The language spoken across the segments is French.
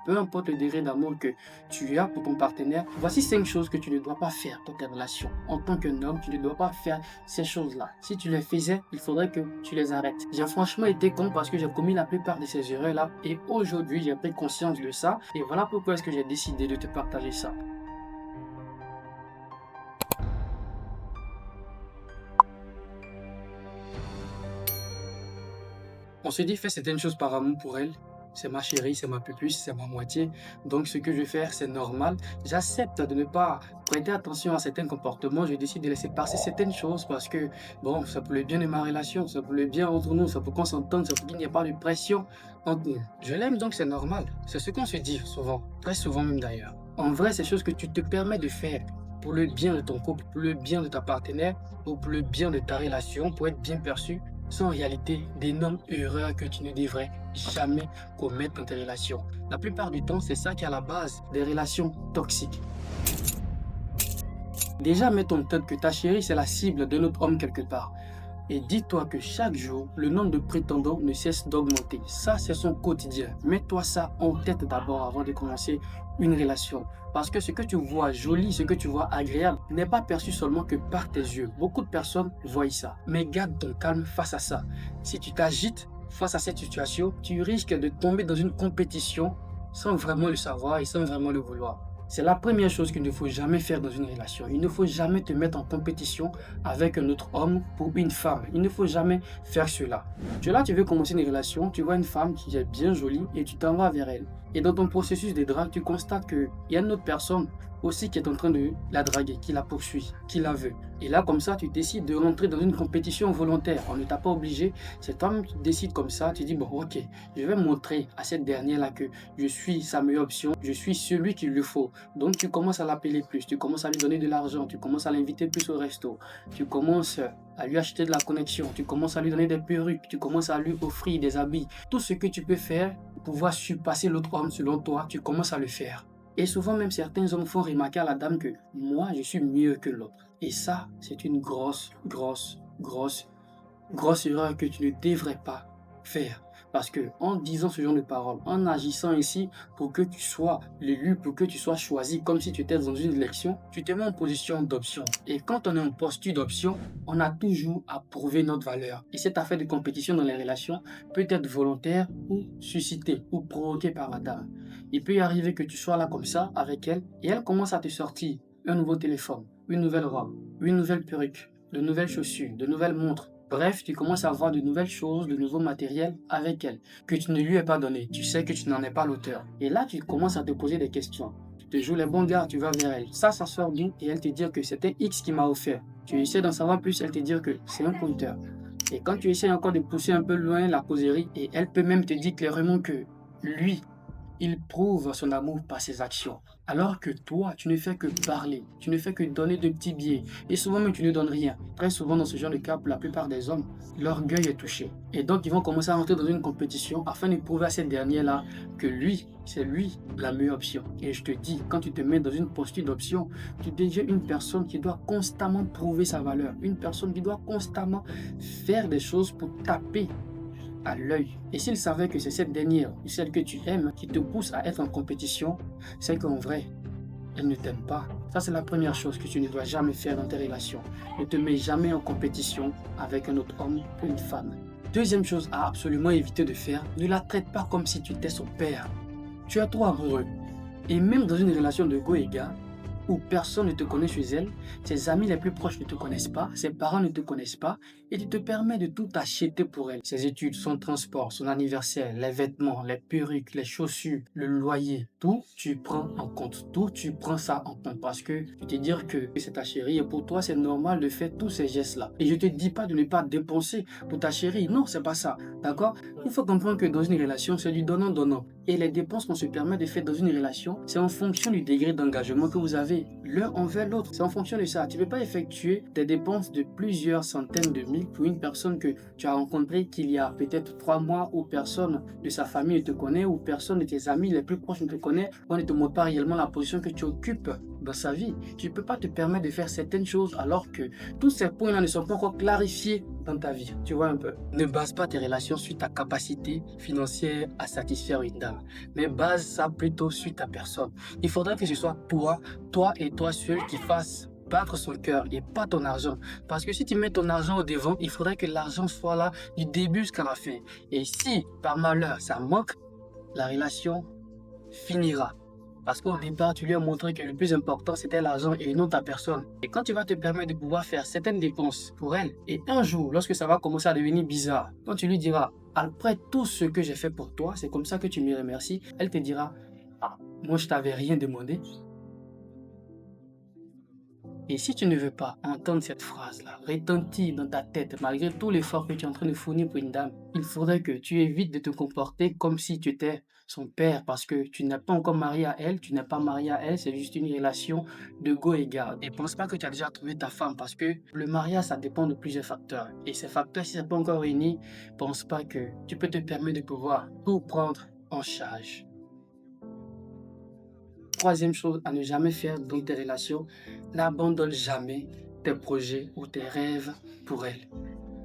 peu importe le degré d'amour que tu as pour ton partenaire, voici 5 choses que tu ne dois pas faire dans tes relations. En tant qu'un homme, tu ne dois pas faire ces choses-là. Si tu les faisais, il faudrait que tu les arrêtes. J'ai franchement été con parce que j'ai commis la plupart de ces erreurs-là et aujourd'hui, j'ai pris conscience de ça et voilà pourquoi est-ce que j'ai décidé de te partager ça. On se dit, fais certaines choses par amour pour elle. C'est ma chérie, c'est ma pupuche, c'est ma moitié. Donc, ce que je vais faire, c'est normal. J'accepte de ne pas prêter attention à certains comportements. Je décide de laisser passer certaines choses parce que, bon, ça pour le bien de ma relation, ça pour le bien entre nous, ça pour qu'on s'entende, ça pour qu'il n'y ait pas de pression entre nous. Je l'aime, donc c'est normal. C'est ce qu'on se dit souvent, très souvent même d'ailleurs. En vrai, c'est choses que tu te permets de faire pour le bien de ton couple, pour le bien de ta partenaire ou pour le bien de ta relation, pour être bien perçu sont en réalité d'énormes erreurs que tu ne devrais jamais commettre dans tes relations. La plupart du temps, c'est ça qui est à la base des relations toxiques. Déjà, mets en tête que ta chérie, c'est la cible de notre homme quelque part. Et dis-toi que chaque jour, le nombre de prétendants ne cesse d'augmenter. Ça, c'est son quotidien. Mets-toi ça en tête d'abord avant de commencer une relation. Parce que ce que tu vois joli, ce que tu vois agréable, n'est pas perçu seulement que par tes yeux. Beaucoup de personnes voient ça. Mais garde ton calme face à ça. Si tu t'agites face à cette situation, tu risques de tomber dans une compétition sans vraiment le savoir et sans vraiment le vouloir. C'est la première chose qu'il ne faut jamais faire dans une relation. Il ne faut jamais te mettre en compétition avec un autre homme pour une femme. Il ne faut jamais faire cela. Tu veux commencer une relation, tu vois une femme qui est bien jolie et tu t'en vas vers elle. Et dans ton processus de drague, tu constates qu'il y a une autre personne aussi qui est en train de la draguer, qui la poursuit, qui la veut. Et là, comme ça, tu décides de rentrer dans une compétition volontaire. On ne t'a pas obligé. C'est toi qui décides comme ça. Tu dis, bon, ok, je vais montrer à cette dernière-là que je suis sa meilleure option. Je suis celui qu'il lui faut. Donc, tu commences à l'appeler plus. Tu commences à lui donner de l'argent. Tu commences à l'inviter plus au resto. Tu commences à lui acheter de la connexion. Tu commences à lui donner des perruques. Tu commences à lui offrir des habits. Tout ce que tu peux faire pour pouvoir surpasser l'autre homme selon toi, tu commences à le faire. Et souvent même certains hommes font remarquer à la dame que moi je suis mieux que l'autre. Et ça, c'est une grosse erreur que tu ne devrais pas faire. Parce que en disant ce genre de paroles, en agissant ici pour que tu sois l'élu, pour que tu sois choisi comme si tu étais dans une élection, tu te mets en position d'option. Et quand on est en posture d'option, on a toujours à prouver notre valeur. Et cette affaire de compétition dans les relations peut être volontaire ou suscitée ou provoquée par la dame. Il peut y arriver que tu sois là comme ça avec elle et elle commence à te sortir un nouveau téléphone, une nouvelle robe, une nouvelle perruque, de nouvelles chaussures, de nouvelles montres. Bref, tu commences à avoir de nouvelles choses, de nouveaux matériels avec elle, que tu ne lui as pas donné. Tu sais que tu n'en es pas l'auteur. Et là, tu commences à te poser des questions. Tu te joues les bons gars, tu vas vers elle. Ça sort d'où? Et elle te dit que c'était X qui m'a offert. Tu essaies d'en savoir plus, elle te dit que c'est un compteur. Et quand tu essaies encore de pousser un peu loin la causerie, et elle peut même te dire clairement que lui, il prouve son amour par ses actions. Alors que toi, tu ne fais que parler, tu ne fais que donner de petits billets. Et souvent même, tu ne donnes rien. Très souvent, dans ce genre de cas, pour la plupart des hommes, l'orgueil est touché. Et donc, ils vont commencer à rentrer dans une compétition afin de prouver à cette dernière-là que lui, c'est lui la meilleure option. Et je te dis, quand tu te mets dans une posture d'option, tu deviens une personne qui doit constamment prouver sa valeur. Une personne qui doit constamment faire des choses pour taper à l'œil. Et s'il savait que c'est cette dernière, celle que tu aimes, qui te pousse à être en compétition, c'est qu'en vrai, elle ne t'aime pas. Ça, c'est la première chose que tu ne dois jamais faire dans tes relations. Ne te mets jamais en compétition avec un autre homme ou une femme. Deuxième chose à absolument éviter de faire, ne la traite pas comme si tu étais son père. Tu es trop amoureux. Et même dans une relation de go et gars, où personne ne te connaît chez elle, ses amis les plus proches ne te connaissent pas, ses parents ne te connaissent pas, et tu te permets de tout acheter pour elle. Ses études, son transport, son anniversaire, les vêtements, les perruques, les chaussures, le loyer, tout tu prends en compte, tout tu prends ça en compte parce que tu te dis que c'est ta chérie et pour toi c'est normal de faire tous ces gestes-là. Et je te dis pas de ne pas dépenser pour ta chérie, non c'est pas ça, d'accord? Il faut comprendre que dans une relation c'est du donnant-donnant. Et les dépenses qu'on se permet de faire dans une relation, c'est en fonction du degré d'engagement que vous avez l'un envers l'autre. C'est en fonction de ça. Tu ne peux pas effectuer des dépenses de plusieurs centaines de mille pour une personne que tu as rencontrée qu'il y a peut-être 3 mois où personne de sa famille ne te connaît ou personne de tes amis les plus proches ne te connaît. On ne te montre pas réellement la position que tu occupes dans sa vie. Tu ne peux pas te permettre de faire certaines choses alors que tous ces points-là ne sont pas encore clarifiés dans ta vie. Tu vois un peu. Ne base pas tes relations sur ta capacité financière à satisfaire une dame, mais base ça plutôt sur ta personne. Il faudrait que ce soit toi et toi seul qui fasse battre son cœur et pas ton argent. Parce que si tu mets ton argent au devant, il faudrait que l'argent soit là du début jusqu'à la fin. Et si par malheur ça manque, la relation finira. Parce qu'au départ, tu lui as montré que le plus important, c'était l'argent et non ta personne. Et quand tu vas te permettre de pouvoir faire certaines dépenses pour elle, et un jour, lorsque ça va commencer à devenir bizarre, quand tu lui diras, après tout ce que j'ai fait pour toi, c'est comme ça que tu me remercies, elle te dira, ah, moi je t'avais rien demandé. Et si tu ne veux pas entendre cette phrase-là retentir dans ta tête malgré tout l'effort que tu es en train de fournir pour une dame, il faudrait que tu évites de te comporter comme si tu étais son père parce que tu n'es pas encore marié à elle, tu n'es pas marié à elle, c'est juste une relation de go égal. Et pense pas que tu as déjà trouvé ta femme parce que le mariage, ça dépend de plusieurs facteurs. Et ces facteurs, si ce n'est pas encore réuni, pense pas que tu peux te permettre de pouvoir tout prendre en charge. Troisième chose à ne jamais faire dans tes relations, n'abandonne jamais tes projets ou tes rêves pour elle.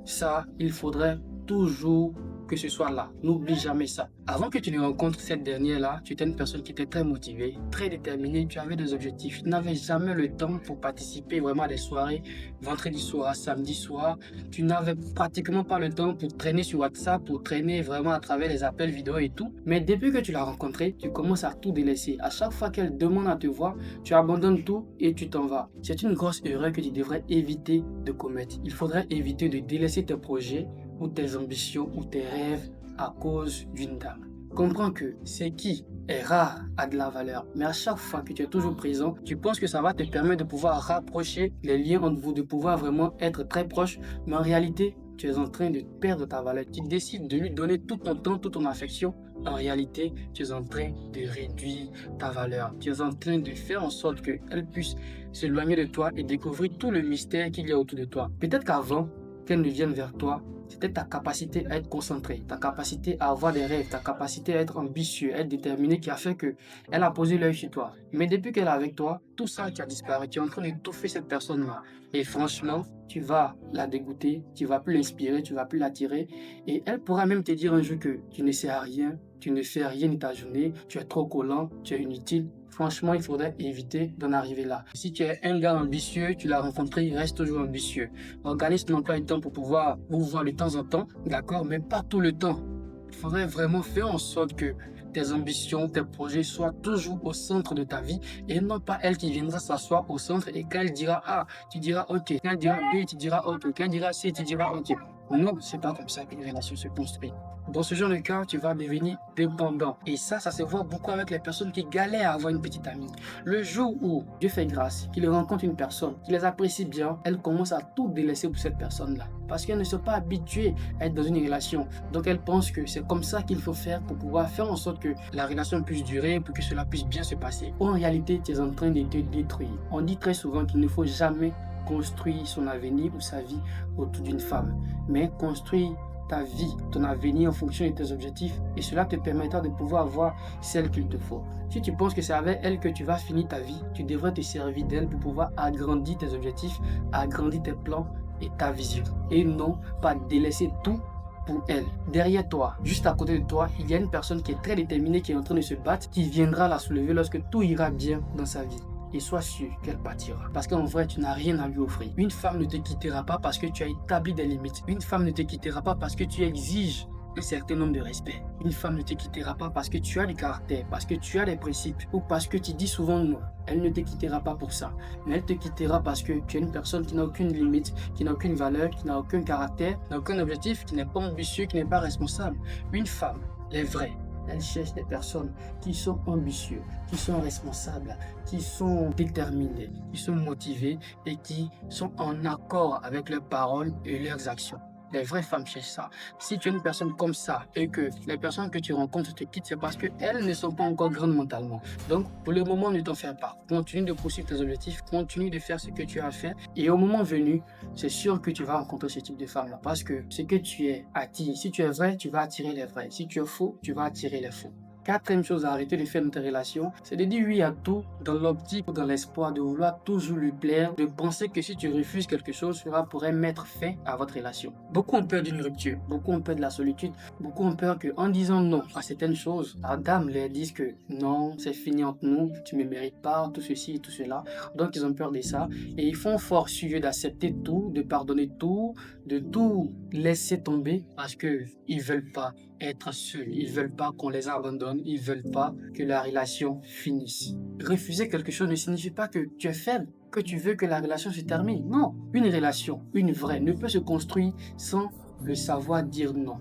Ça, il faudrait toujours que ce soit là. N'oublie jamais ça. Avant que tu ne rencontres cette dernière-là, tu étais une personne qui était très motivée, très déterminée, tu avais des objectifs. Tu n'avais jamais le temps pour participer vraiment à des soirées, vendredi soir, samedi soir. Tu n'avais pratiquement pas le temps pour traîner sur WhatsApp, pour traîner vraiment à travers les appels vidéo et tout. Mais depuis que tu l'as rencontrée, tu commences à tout délaisser. À chaque fois qu'elle demande à te voir, tu abandonnes tout et tu t'en vas. C'est une grosse erreur que tu devrais éviter de commettre. Il faudrait éviter de délaisser tes projets ou tes ambitions ou tes rêves à cause d'une dame. Comprends que c'est qui est rare a de la valeur, mais à chaque fois que tu es toujours présent, tu penses que ça va te permettre de pouvoir rapprocher les liens entre vous, de pouvoir vraiment être très proche, mais en réalité, tu es en train de perdre ta valeur. Tu décides de lui donner tout ton temps, toute ton affection. En réalité, tu es en train de réduire ta valeur. Tu es en train de faire en sorte qu'elle puisse s'éloigner de toi et découvrir tout le mystère qu'il y a autour de toi. Peut-être qu'avant qu'elle ne vienne vers toi, c'était ta capacité à être concentré, ta capacité à avoir des rêves, ta capacité à être ambitieux, à être déterminé qui a fait qu'elle a posé l'œil sur toi. Mais depuis qu'elle est avec toi, tout ça qui a disparu. Tu es en train d'étouffer cette personne-là. Et franchement, tu vas la dégoûter, tu vas plus l'inspirer, tu vas plus l'attirer. Et elle pourra même te dire un jour que tu ne sais à rien, tu ne fais rien de ta journée, tu es trop collant, tu es inutile. Franchement, il faudrait éviter d'en arriver là. Si tu es un gars ambitieux, tu l'as rencontré, reste toujours ambitieux. Organise ton emploi du temps pour pouvoir vous voir de temps en temps, d'accord, mais pas tout le temps. Il faudrait vraiment faire en sorte que tes ambitions, tes projets soient toujours au centre de ta vie et non pas elle qui viendra s'asseoir au centre et quand elle dira A, tu diras OK. Quand elle dira B, tu diras OK. Quand elle dira C, tu diras OK. Non, c'est pas comme ça qu'une relation se construit. Dans ce genre de cas, tu vas devenir dépendant. Et ça se voit beaucoup avec les personnes qui galèrent à avoir une petite amie. Le jour où Dieu fait grâce, qu'il rencontre une personne, qui les apprécie bien, elle commence à tout délaisser pour cette personne-là. Parce qu'elle ne sont pas habituée à être dans une relation. Donc elle pense que c'est comme ça qu'il faut faire pour pouvoir faire en sorte que la relation puisse durer, pour que cela puisse bien se passer. En réalité, tu es en train de te détruire. On dit très souvent qu'il ne faut jamais construire son avenir ou sa vie autour d'une femme, mais construire ta vie, ton avenir en fonction de tes objectifs et cela te permettra de pouvoir avoir celle qu'il te faut. Si tu penses que c'est avec elle que tu vas finir ta vie, tu devrais te servir d'elle pour pouvoir agrandir tes objectifs, agrandir tes plans et ta vision. Et non pas délaisser tout pour elle. Derrière toi, juste à côté de toi, il y a une personne qui est très déterminée, qui est en train de se battre, qui viendra la soulever lorsque tout ira bien dans sa vie. Et sois sûr qu'elle partira. Parce qu'en vrai, tu n'as rien à lui offrir. Une femme ne te quittera pas parce que tu as établi des limites. Une femme ne te quittera pas parce que tu exiges un certain nombre de respect. Une femme ne te quittera pas parce que tu as du caractère, parce que tu as des principes ou parce que tu dis souvent non. Elle ne te quittera pas pour ça. Mais elle te quittera parce que tu es une personne qui n'a aucune limite, qui n'a aucune valeur, qui n'a aucun caractère, n'a aucun objectif, qui n'est pas ambitieux, qui n'est pas responsable. Une femme, les vraies, elle cherche des personnes qui sont ambitieux, qui sont responsables, qui sont déterminés, qui sont motivés et qui sont en accord avec leurs paroles et leurs actions. Les vraies femmes cherchent ça. Si tu es une personne comme ça et que les personnes que tu rencontres te quittent, c'est parce qu'elles ne sont pas encore grandes mentalement. Donc, pour le moment, ne t'en fais pas. Continue de poursuivre tes objectifs, continue de faire ce que tu as à faire. Et au moment venu, c'est sûr que tu vas rencontrer ce type de femme-là. Parce que ce que tu es attire. Si tu es vrai, tu vas attirer les vrais. Si tu es faux, tu vas attirer les faux. quatrième chose à arrêter de faire dans tes relations, c'est de dire oui à tout dans l'optique ou dans l'espoir de vouloir toujours lui plaire, de penser que si tu refuses quelque chose, cela pourrait mettre fin à votre relation. Beaucoup ont peur d'une rupture, beaucoup ont peur de la solitude, beaucoup ont peur qu'en disant non à certaines choses, la dame leur dise que non, c'est fini entre nous, tu ne me mérites pas, tout ceci et tout cela. Donc ils ont peur de ça et ils font fort sur d'accepter tout, de pardonner tout, de tout laisser tomber parce que ils veulent pas être seuls, ils veulent pas qu'on les abandonne, ils veulent pas que la relation finisse. Refuser quelque chose ne signifie pas que tu es faible, que tu veux que la relation se termine. Non, une relation, une vraie, ne peut se construire sans le savoir dire non.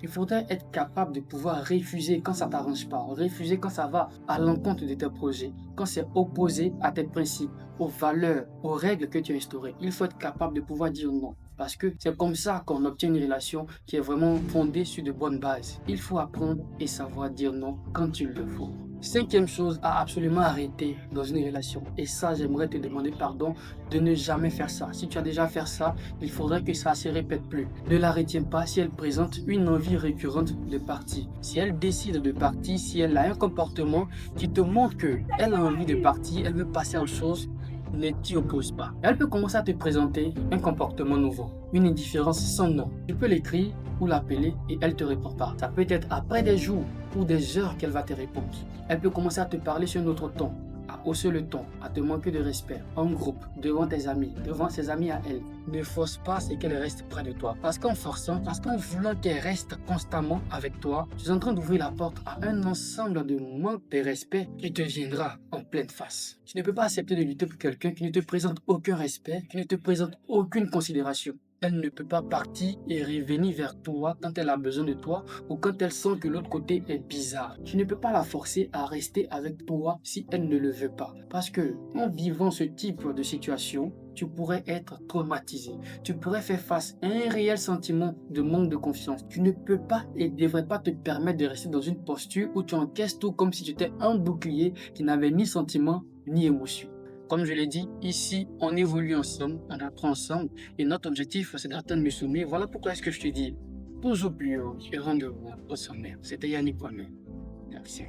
Il faudrait être capable de pouvoir refuser quand ça ne t'arrange pas, refuser quand ça va à l'encontre de tes projets, quand c'est opposé à tes principes, aux valeurs, aux règles que tu as instaurées. Il faut être capable de pouvoir dire non. Parce que c'est comme ça qu'on obtient une relation qui est vraiment fondée sur de bonnes bases. Il faut apprendre et savoir dire non quand il le faut. Cinquième chose à absolument arrêter dans une relation. Et ça, j'aimerais te demander pardon de ne jamais faire ça. Si tu as déjà fait ça, il faudrait que ça ne se répète plus. Ne la retiens pas si elle présente une envie récurrente de partir. Si elle décide de partir, si elle a un comportement qui te montre qu'elle a envie de partir, elle veut passer à autre chose, ne t'y oppose pas. Elle peut commencer à te présenter un comportement nouveau, une indifférence sans nom. Tu peux l'écrire ou l'appeler et elle te répond pas. Ça peut être après des jours ou des heures qu'elle va te répondre. Elle peut commencer à te parler sur un autre ton, à hausser le ton, à te manquer de respect, en groupe, devant tes amis, devant ses amis à elle. Ne force pas c'est qu'elle reste près de toi. Parce qu'en forçant, parce qu'en voulant qu'elle reste constamment avec toi, tu es en train d'ouvrir la porte à un ensemble de manque de respect qui te viendra en pleine face. Tu ne peux pas accepter de lutter pour quelqu'un qui ne te présente aucun respect, qui ne te présente aucune considération. Elle ne peut pas partir et revenir vers toi quand elle a besoin de toi ou quand elle sent que l'autre côté est bizarre. Tu ne peux pas la forcer à rester avec toi si elle ne le veut pas. Parce que en vivant ce type de situation, tu pourrais être traumatisé. Tu pourrais faire face à un réel sentiment de manque de confiance. Tu ne peux pas et ne devrais pas te permettre de rester dans une posture où tu encaisses tout comme si tu étais un bouclier qui n'avait ni sentiment ni émotion. Comme je l'ai dit, ici, on évolue ensemble, on apprend ensemble et notre objectif, c'est d'atteindre le sommet. Voilà pourquoi est-ce que je te dis, toujours plus haut et rendez-vous au sommet. C'était Yannick Kwame. Merci.